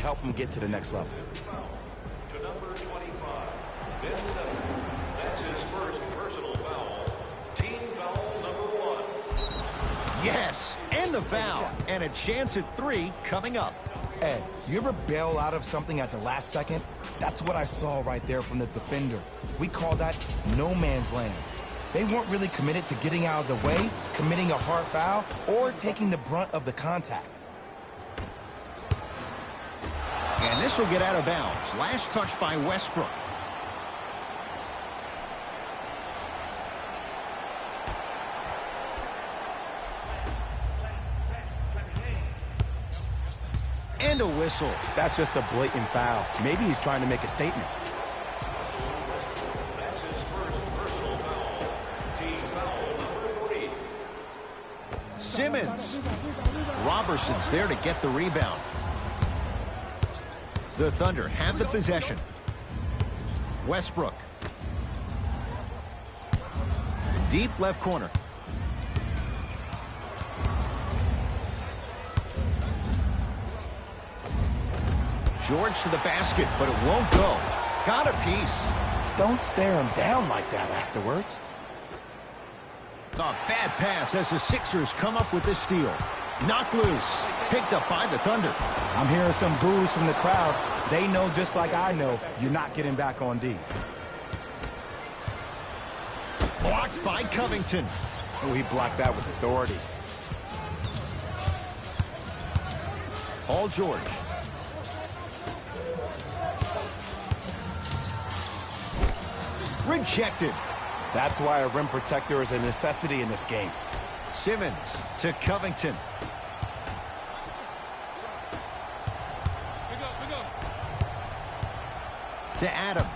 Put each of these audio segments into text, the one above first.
help him get to the next level. To number 25, Ben Simmons. That's his first personal foul. Team foul number 1. Yes, and the foul. And a chance at 3 coming up. Ed, you ever bail out of something at the last second? That's what I saw right there from the defender. We call that no man's land. They weren't really committed to getting out of the way, committing a hard foul, or taking the brunt of the contact. And this will get out of bounds. Last touch by Westbrook. And a whistle. That's just a blatant foul. Maybe he's trying to make a statement. That's his first personal foul. Team foul number 3. Simmons. Robertson's there to get the rebound. The Thunder have the possession. Westbrook. Deep left corner. George to the basket, but it won't go. Got a piece. Don't stare him down like that afterwards. A bad pass as the Sixers come up with this steal. Knocked loose. Picked up by the Thunder. I'm hearing some boos from the crowd. They know just like I know you're not getting back on D. Blocked by Covington. Oh, he blocked that with authority. Paul George. Rejected. That's why a rim protector is a necessity in this game. Simmons to Covington. To Adams.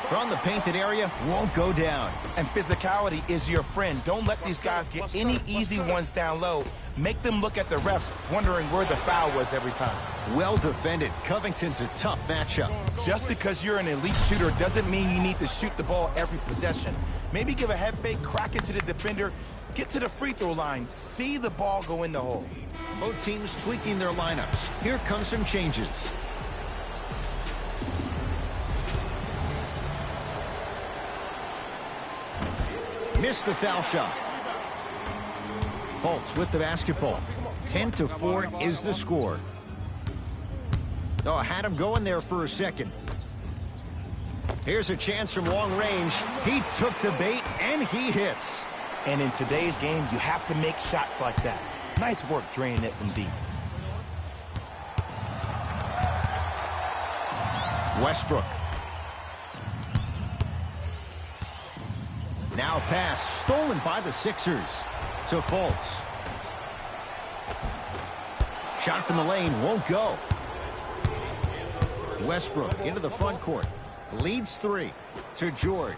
From the painted area, won't go down. And physicality is your friend. Don't let these guys get any easy ones down low. Make them look at the refs, wondering where the foul was every time. Well defended. Covington's a tough matchup. Just because you're an elite shooter doesn't mean you need to shoot the ball every possession. Maybe give a head fake, crack it to the defender, get to the free throw line, see the ball go in the hole. Both teams tweaking their lineups. Here come some changes. Missed the foul shot. Fultz with the basketball. 10-4 is the score. Oh, had him going there for a second. Here's a chance from long range. He took the bait, and he hits. And in today's game, you have to make shots like that. Nice work draining it from deep. Westbrook. Now pass stolen by the Sixers to Fultz. Shot from the lane won't go. Westbrook into the front court. Leads 3 to George.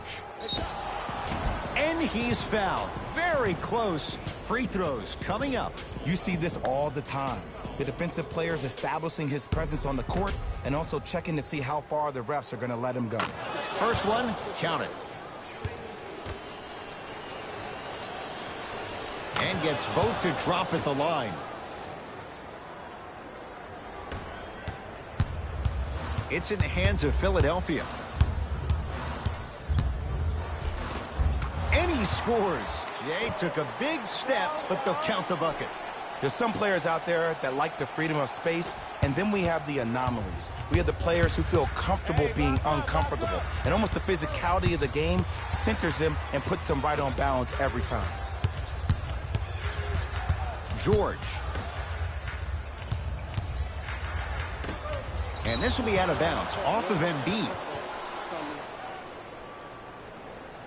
And he's fouled. Very close. Free throws coming up. You see this all the time. The defensive players establishing his presence on the court and also checking to see how far the refs are going to let him go. First one, count it. And gets both to drop at the line. It's in the hands of Philadelphia. And he scores. Jay took a big step, but they'll count the bucket. There's some players out there that like the freedom of space, and then we have the anomalies. We have the players who feel comfortable being uncomfortable, and almost the physicality of the game centers them and puts them right on balance every time. George. And this will be out of bounds, off of Embiid.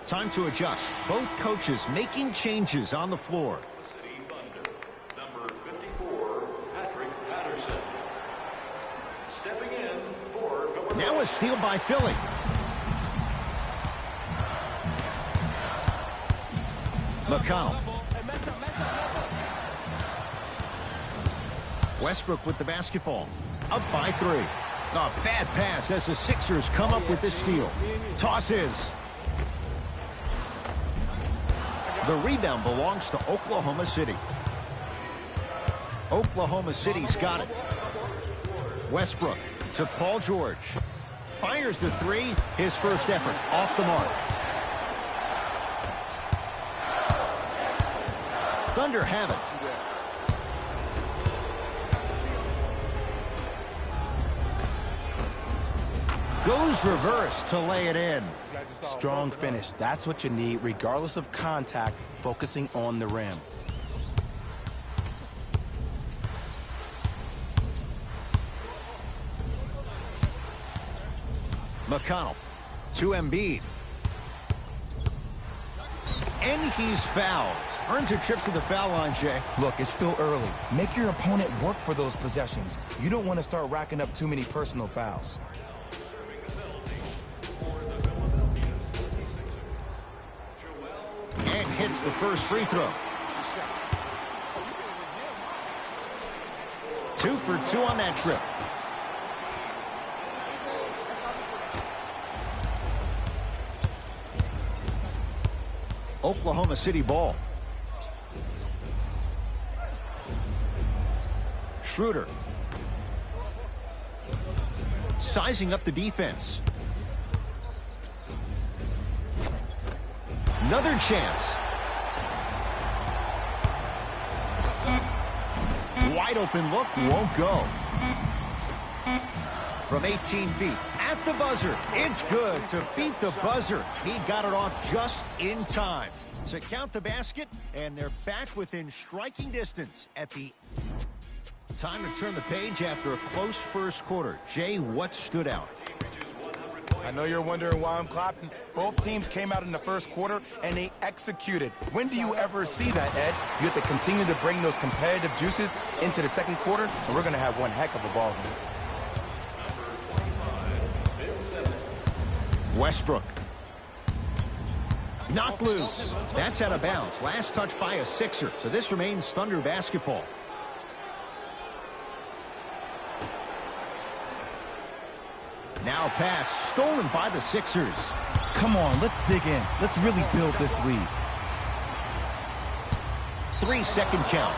Time to adjust. Both coaches making changes on the floor. City Thunder, number 54, Patrick Patterson. Stepping in for Philadelphia. Now a steal by Philly. McConnell. Westbrook with the basketball. Up by 3. A bad pass as the Sixers come up with this steal. Tosses. The rebound belongs to Oklahoma City. Oklahoma City's got it. Westbrook to Paul George. Fires the three. His first effort off the mark. Thunder have it. Goes reverse to lay it in. Strong finish. That's what you need, regardless of contact, focusing on the rim. McConnell to Embiid. And he's fouled. Earns a trip to the foul line, Jay. Look, it's still early. Make your opponent work for those possessions. You don't want to start racking up too many personal fouls. And hits the first free throw. 2 for 2 on that trip. Oklahoma City ball. Schroeder. Sizing up the defense. Another chance. Wide open look, won't go. From 18 feet, at the buzzer, it's good to beat the buzzer. He got it off just in time. So count the basket, and they're back within striking distance at the time to turn the page after a close first quarter. Jay, what stood out? I know you're wondering why I'm clapping. Both teams came out in the first quarter, and they executed. When do you ever see that, Ed? You have to continue to bring those competitive juices into the second quarter, and we're going to have one heck of a ball game. Westbrook. Knocked loose. That's out of bounds. Last touch by a Sixer. So this remains Thunder basketball. Now pass stolen by the Sixers. Come on, let's dig in. Let's really build this lead. 3-second count.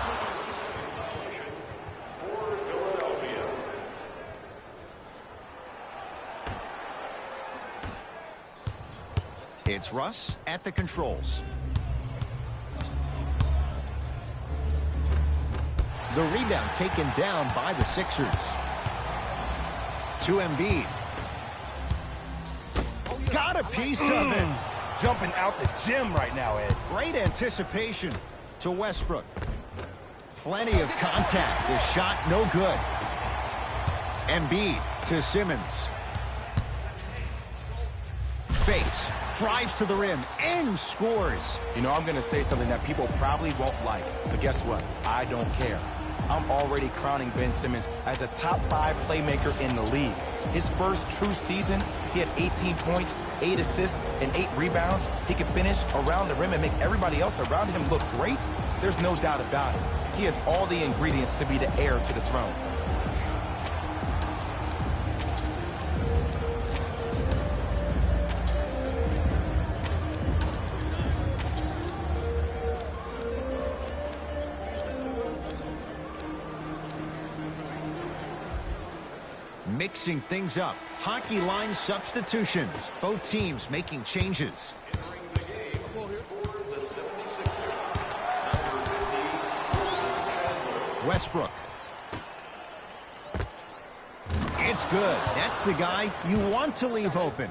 It's Russ at the controls. The rebound taken down by the Sixers. To Embiid. Got a piece of it. Jumping out the gym right now, Ed. Great anticipation to Westbrook. Plenty of contact. The shot no good. Embiid to Simmons. Fakes. Drives to the rim and scores. You know, I'm going to say something that people probably won't like, but guess what? I don't care. I'm already crowning Ben Simmons as a top 5 playmaker in the league. His first true season, he had 18 points, 8 assists, and 8 rebounds. He could finish around the rim and make everybody else around him look great. There's no doubt about it. He has all the ingredients to be the heir to the throne. Mixing things up. Hockey line substitutions. Both teams making changes. Westbrook. It's good. That's the guy you want to leave open.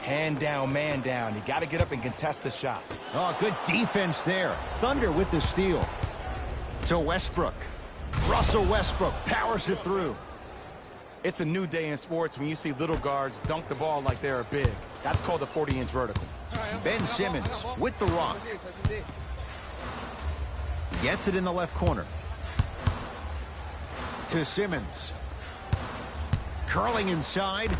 Hand down, man down. You got to get up and contest the shot. Oh, good defense there. Thunder with the steal. To Westbrook. Russell Westbrook powers it through. It's a new day in sports when you see little guards dunk the ball like they're big. That's called a 40-inch vertical. Ben Simmons with the rock. Gets it in the left corner. To Simmons. Curling inside.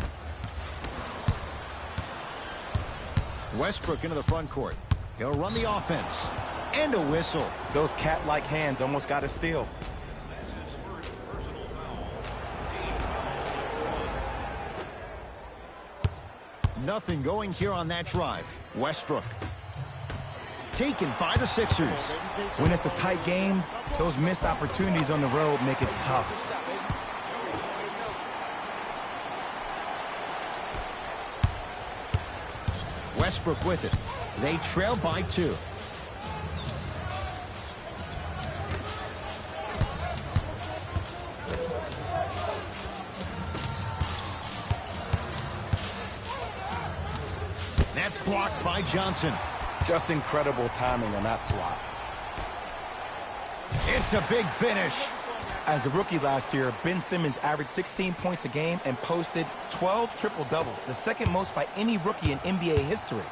Westbrook into the front court. He'll run the offense. And a whistle. Those cat-like hands almost got a steal. Nothing going here on that drive. Westbrook. Taken by the Sixers. When it's a tight game, Those missed opportunities on the road make it tough. Westbrook with it. They trail by 2. That's blocked by Johnson. Just incredible timing on that swat. It's a big finish. As a rookie last year, Ben Simmons averaged 16 points a game and posted 12 triple-doubles, the second most by any rookie in NBA history.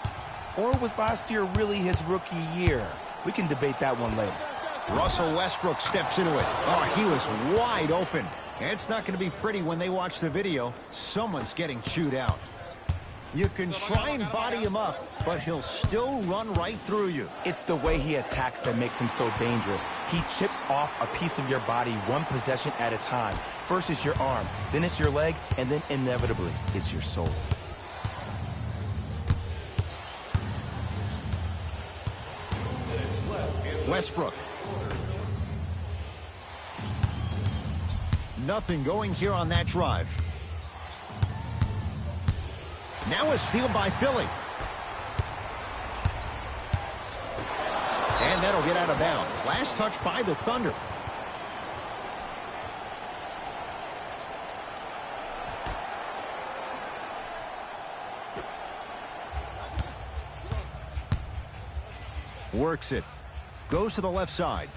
Or was last year really his rookie year? We can debate that one later. Russell Westbrook steps into it. Oh, he was wide open. It's not going to be pretty when they watch the video. Someone's getting chewed out. You can try and body him up, but he'll still run right through you. It's the way he attacks that makes him so dangerous. He chips off a piece of your body one possession at a time. First it's your arm, then it's your leg, and then inevitably it's your soul. Westbrook. Nothing going here on that drive. Now a steal by Philly. And that'll get out of bounds. Last touch by the Thunder. Works it. Goes to the left side.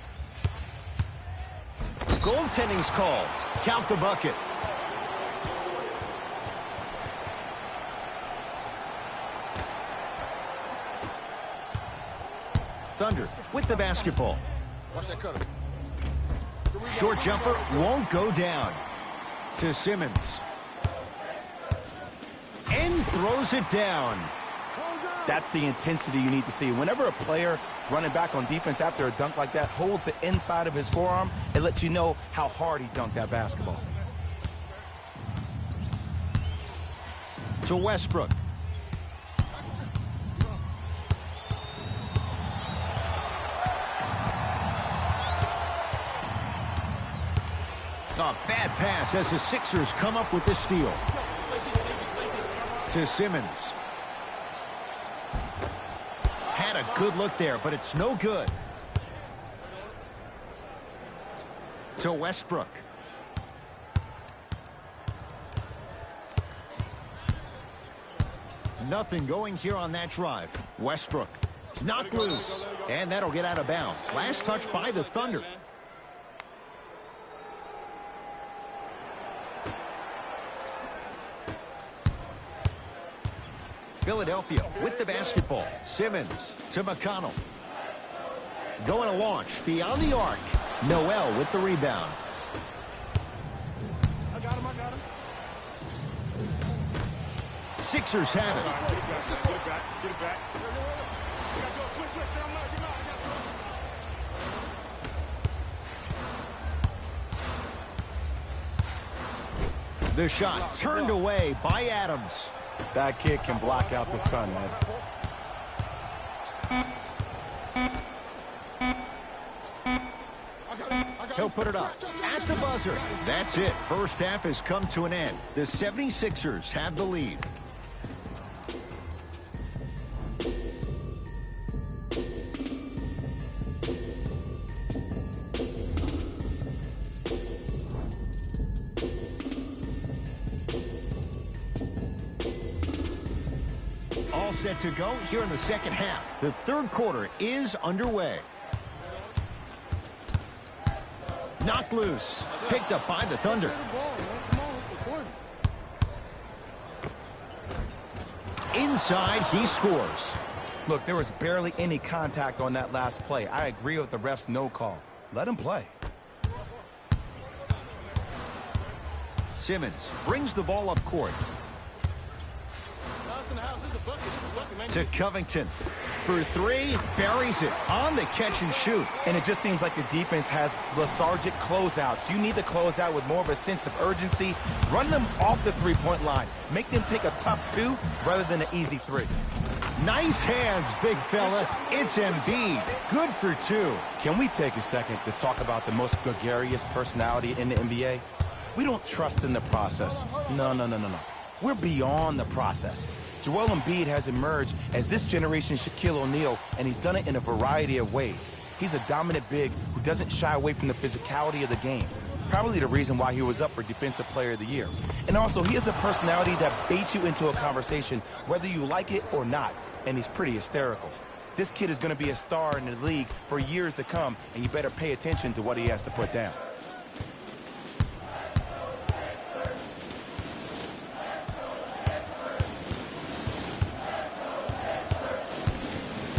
Goaltending's called. Count the bucket. Thunder with the basketball. Watch that cutter. Short jumper won't go down. To Simmons. And throws it down. That's the intensity you need to see. Whenever a player running back on defense after a dunk like that holds it inside of his forearm, it lets you know how hard he dunked that basketball. To Westbrook. A bad pass as the Sixers come up with the steal. To Simmons. Had a good look there, but it's no good. To Westbrook. Nothing going here on that drive. Westbrook. Knocked loose. And that'll get out of bounds. Last touch by the Thunder. Philadelphia with the basketball. Simmons to McConnell. Going to launch beyond the arc. Noel with the rebound. I got him. Sixers have it. Get it back. The shot turned away by Adams. That kid can block out the sun, Ed. He'll put it up at the buzzer. That's it. First half has come to an end. The 76ers have the lead. All set to go here in the second half. The third quarter is underway. Knocked loose. Picked up by the Thunder. Inside, he scores. Look, there was barely any contact on that last play. I agree with the ref's no call. Let him play. Simmons brings the ball up court. To Covington. For three, buries it on the catch and shoot. And it just seems like the defense has lethargic closeouts. You need to close out with more of a sense of urgency. Run them off the three-point line. Make them take a tough two rather than an easy three. Nice hands, big fella. It's Embiid. Good for 2. Can we take a second to talk about the most gregarious personality in the NBA? We don't trust in the process. No. We're beyond the process. Joel Embiid has emerged as this generation's Shaquille O'Neal, and he's done it in a variety of ways. He's a dominant big who doesn't shy away from the physicality of the game. Probably the reason why he was up for Defensive Player of the Year. And also, he has a personality that baits you into a conversation, whether you like it or not, and he's pretty hysterical. This kid is going to be a star in the league for years to come, and you better pay attention to what he has to put down.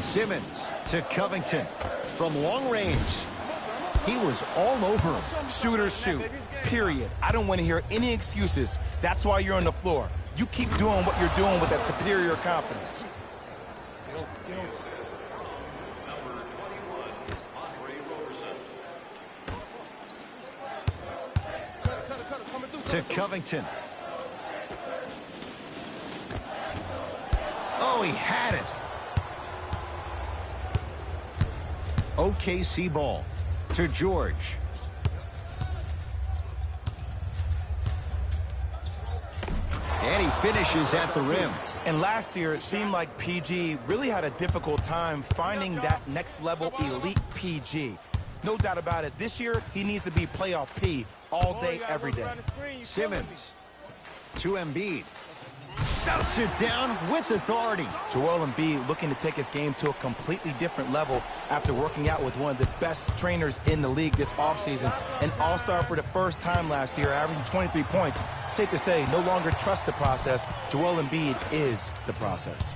Simmons to Covington from long range. He was all over him. Shooters shoot, period. I don't want to hear any excuses. That's why you're on the floor. You keep doing what you're doing with that superior confidence. To Covington. Oh, he had it. OKC ball to George. And he finishes at the rim. And last year, it seemed like PG really had a difficult time finding that next level elite PG. No doubt about it. This year, he needs to be playoff P all day, every day. Simmons to Embiid. Stuffs it down with authority. Joel Embiid looking to take his game to a completely different level after working out with one of the best trainers in the league this offseason. An all-star for the first time last year, averaging 23 points. Safe to say, no longer trust the process. Joel Embiid is the process.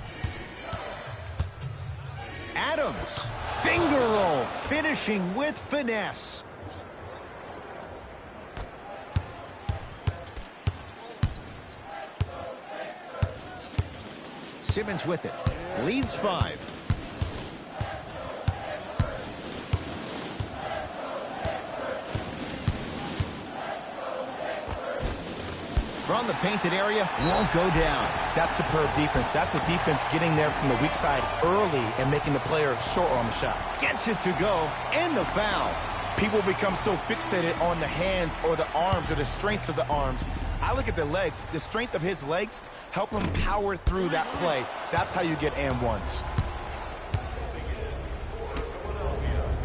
Adams, finger roll, finishing with finesse. Simmons with it. Leads 5. From the painted area, won't go down. That's superb defense. That's a defense getting there from the weak side early and making the player short on the shot. Gets it to go, and the foul. People become so fixated on the hands or the arms or the strengths of the arms. I look at the legs. The strength of his legs help him power through that play. That's how you get and ones.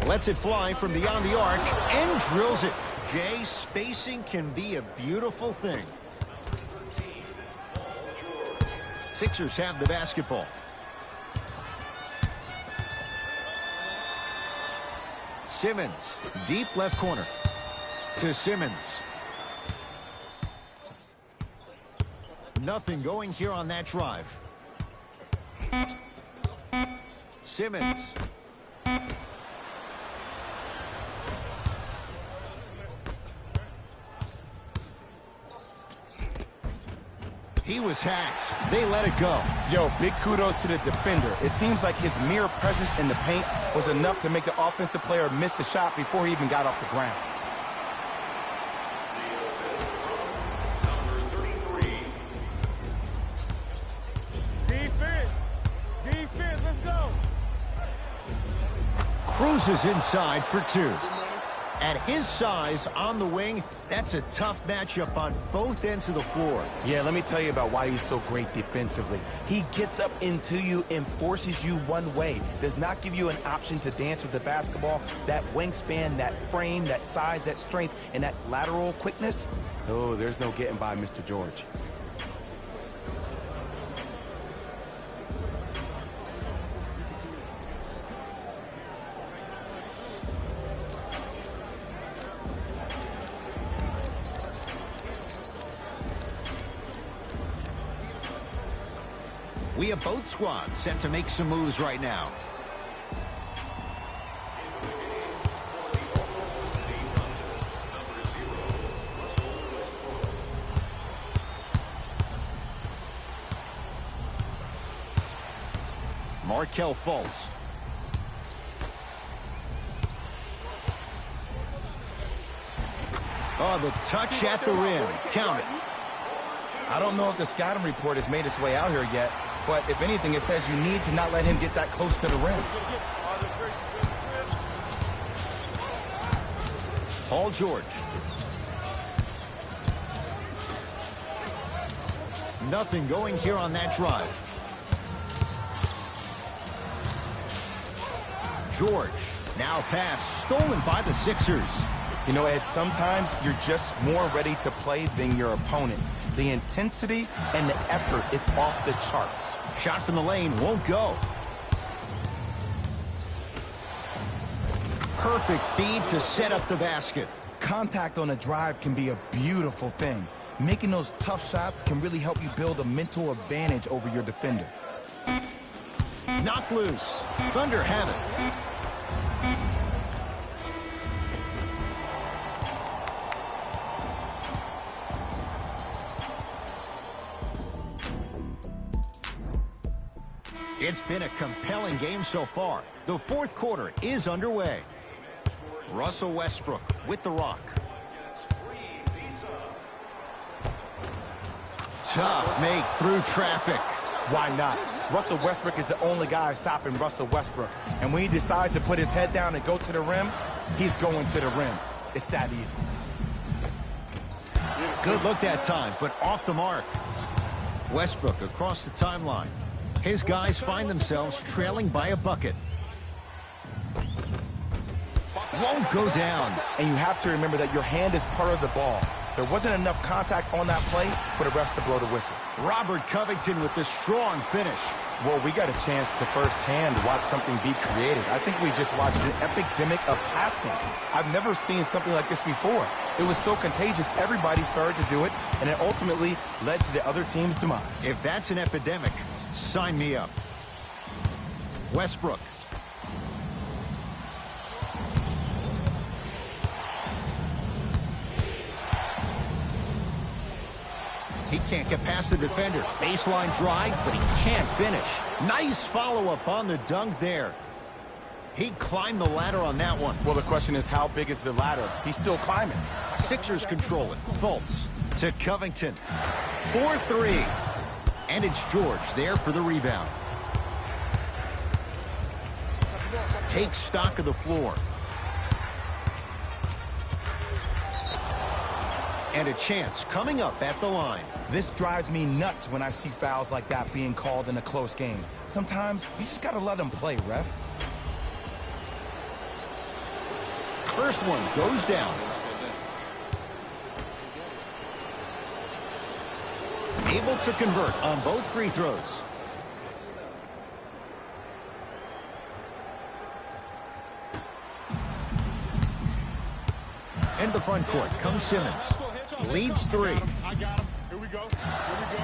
Lets it fly from beyond the arc and drills it. Jay, spacing can be a beautiful thing. Sixers have the basketball. Simmons, deep left corner. To Simmons. Nothing going here on that drive. Simmons. He was hacked. They let it go. Yo, big kudos to the defender. It seems like his mere presence in the paint was enough to make the offensive player miss the shot before he even got off the ground. Defense, let's go. Cruises inside for 2. At his size on the wing, that's a tough matchup on both ends of the floor. Yeah, let me tell you about why he's so great defensively. He gets up into you and forces you one way. Does not give you an option to dance with the basketball. That wingspan, that frame, that size, that strength, and that lateral quickness. Oh, there's no getting by Mr. George. We have both squads set to make some moves right now. Markelle Fultz. Oh, the touch at the rim. Count it. I don't know if the scouting report has made its way out here yet, But if anything, it says you need to not let him get that close to the rim. Paul George. Nothing going here on that drive. George. Now pass stolen by the Sixers. You know, Ed, sometimes you're just more ready to play than your opponent. The intensity and the effort is off the charts. Shot from the lane won't go. Perfect feed to set up the basket. Contact on a drive can be a beautiful thing. Making those tough shots can really help you build a mental advantage over your defender. Knocked loose. Thunder have it. It's been a compelling game so far. The fourth quarter is underway. Russell Westbrook with the rock. Tough make through traffic. Why not? Russell Westbrook is the only guy stopping Russell Westbrook. And when he decides to put his head down and go to the rim, he's going to the rim. It's that easy. Good look that time, but off the mark. Westbrook across the timeline. His guys find themselves trailing by a bucket. Won't go down. And you have to remember that your hand is part of the ball. There wasn't enough contact on that play for the refs to blow the whistle. Robert Covington with the strong finish. Well, we got a chance to firsthand watch something be created. I think we just watched an epidemic of passing. I've never seen something like this before. It was so contagious, everybody started to do it, and it ultimately led to the other team's demise. If that's an epidemic, sign me up. Westbrook. He can't get past the defender. Baseline drive, but he can't finish. Nice follow-up on the dunk there. He climbed the ladder on that one. Well, the question is, how big is the ladder? He's still climbing. Sixers control it. Fultz to Covington. 4-3. And it's George there for the rebound. Takes stock of the floor. And a chance coming up at the line. This drives me nuts when I see fouls like that being called in a close game. Sometimes you just got to let them play, ref. First one goes down. Able to convert on both free throws. In the front court comes Simmons. Leads 3. I got him. Here we go. Here we go.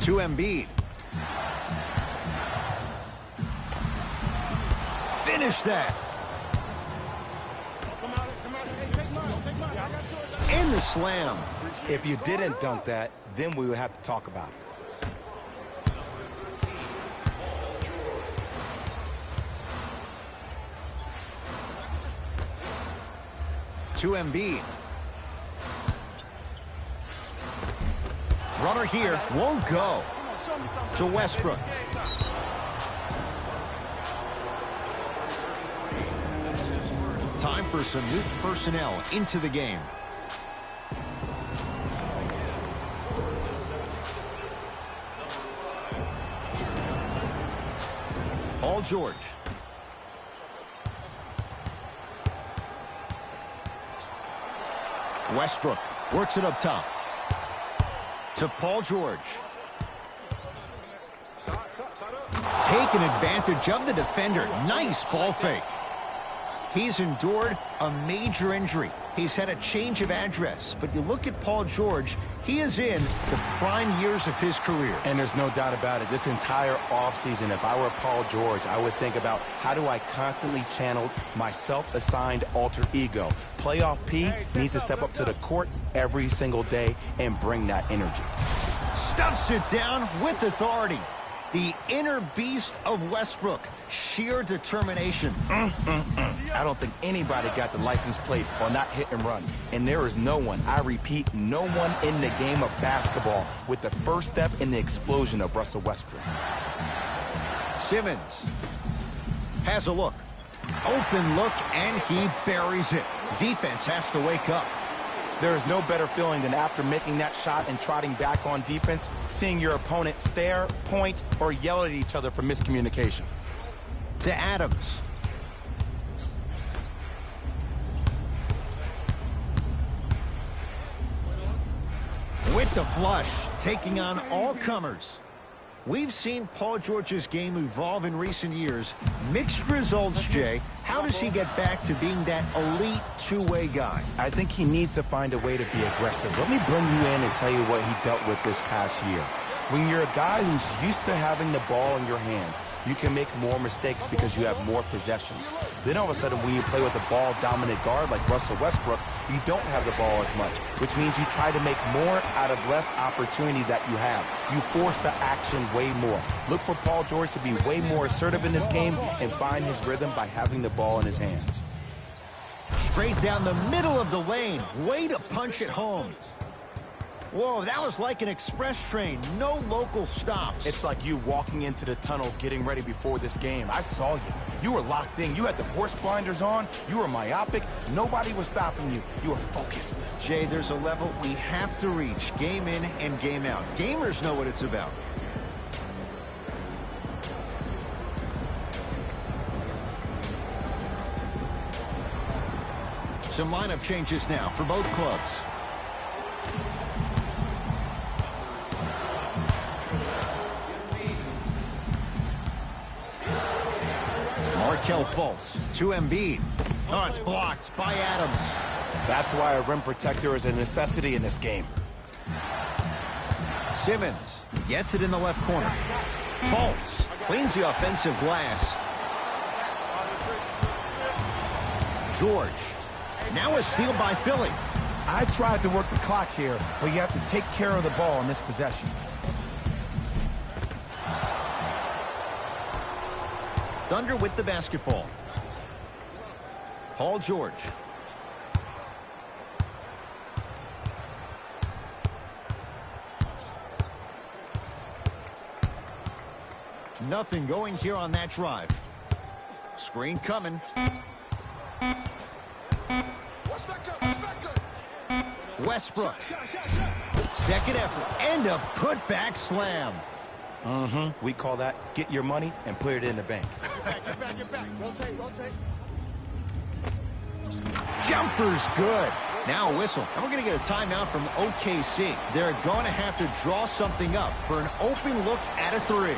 To Embiid. Finish that. Come out. Hey, take mine. Take mine. I got yours. In the slam. If you didn't dunk that, then we would have to talk about it. To Embiid. Runner here won't go. To Westbrook. Time for some new personnel into the game. Paul George. Westbrook works it up top. To Paul George. Taking advantage of the defender. Nice ball fake. He's endured a major injury. He's had a change of address. But you look at Paul George, he is in the prime years of his career. And there's no doubt about it. This entire offseason, if I were Paul George, I would think about how do I constantly channel my self-assigned alter ego. Playoff P needs to step up to the court every single day and bring that energy. Stuffs it down with authority. The inner beast of Westbrook. Sheer determination. I don't think anybody got the license plate on that hit and run. And there is no one, I repeat, no one in the game of basketball with the first step in the explosion of Russell Westbrook. Simmons has a look. Open look, and he buries it. Defense has to wake up. There is no better feeling than after making that shot and trotting back on defense, seeing your opponent stare, point, or yell at each other for miscommunication. To Adams. With the flush, taking on all comers. We've seen Paul George's game evolve in recent years. Mixed results, Jay. How does he get back to being that elite two-way guy? I think he needs to find a way to be aggressive. Let me bring you in and tell you what he dealt with this past year. When you're a guy who's used to having the ball in your hands, you can make more mistakes because you have more possessions. Then all of a sudden, when you play with a ball-dominant guard like Russell Westbrook, you don't have the ball as much, which means you try to make more out of less opportunity that you have. You force the action way more. Look for Paul George to be way more assertive in this game and find his rhythm by having the ball in his hands. Straight down the middle of the lane. Way to punch it home. Whoa, that was like an express train. No local stops. It's like you walking into the tunnel getting ready before this game. I saw you. You were locked in. You had the horse blinders on. You were myopic. Nobody was stopping you. You were focused. Jay, there's a level we have to reach. Game in and game out. Gamers know what it's about. Some lineup changes now for both clubs. Markelle Fultz to Embiid. Oh, it's blocked by Adams. That's why a rim protector is a necessity in this game. Simmons gets it in the left corner. Fultz cleans the offensive glass. George. Now a steal by Philly. I tried to work the clock here, but you have to take care of the ball in this possession. Thunder with the basketball. Paul George. Nothing going here on that drive. Screen coming. Westbrook. Second effort and a putback slam. We call that get your money and put it in the bank. Get back. Rotate. Jumper's good. Now a whistle. And we're going to get a timeout from OKC. They're going to have to draw something up for an open look at a three.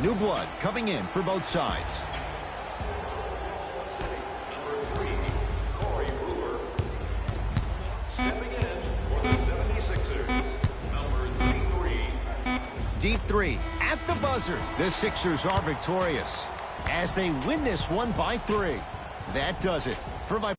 New blood coming in for both sides. Number 3, Corey Brewer. Stepping in for the 76ers, number 33. Deep three at the buzzer. The Sixers are victorious as they win this one by 3. That does it for my